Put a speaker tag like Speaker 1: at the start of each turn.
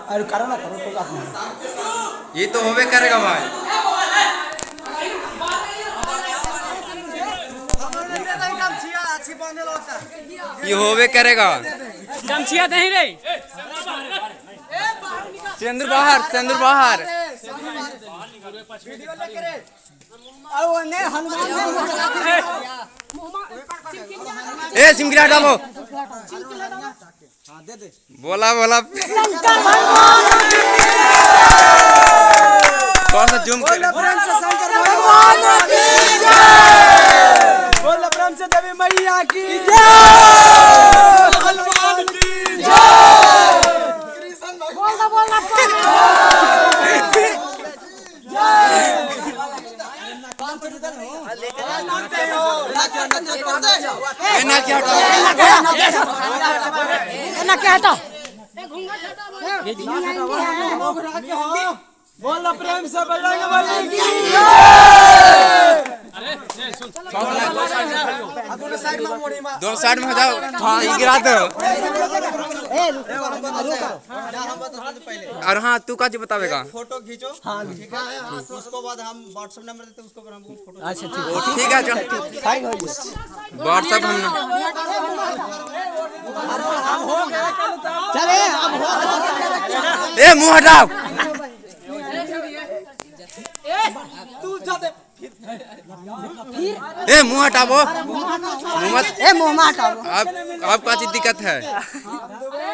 Speaker 1: अरे करो ना, करो कोई बात नहीं।
Speaker 2: ये तो होवे करेगा भाई। ये होवे करेगा।
Speaker 3: गमछिया नहीं रे।
Speaker 2: चंद्र बाहर, चंद्र बाहर। ए सिमकिला डालो। बोला बोला। कौन सा जूम कर?
Speaker 1: बोल प्रेम से देवी मैया की बोल प्रेम से बजरंग बली की।
Speaker 2: दोनों साइड में हो जाओ। हाँ ये गिरा दो। और हाँ तू का जी बतावेगा।
Speaker 4: फोटो खींचो। हाँ ठीक है, उसको बाद हम व्हाट्सएप नंबर देते हैं, उसको पर हमको फोटो।
Speaker 1: अच्छा ठीक
Speaker 2: ठीक है जो व्हाट्सएप हम
Speaker 1: चले
Speaker 2: ए मुंह हटाओ। ए मुंह हटाओ। मुंह मत।
Speaker 1: ए मुंह हटाओ।
Speaker 2: अब का चीज दिक्कत है।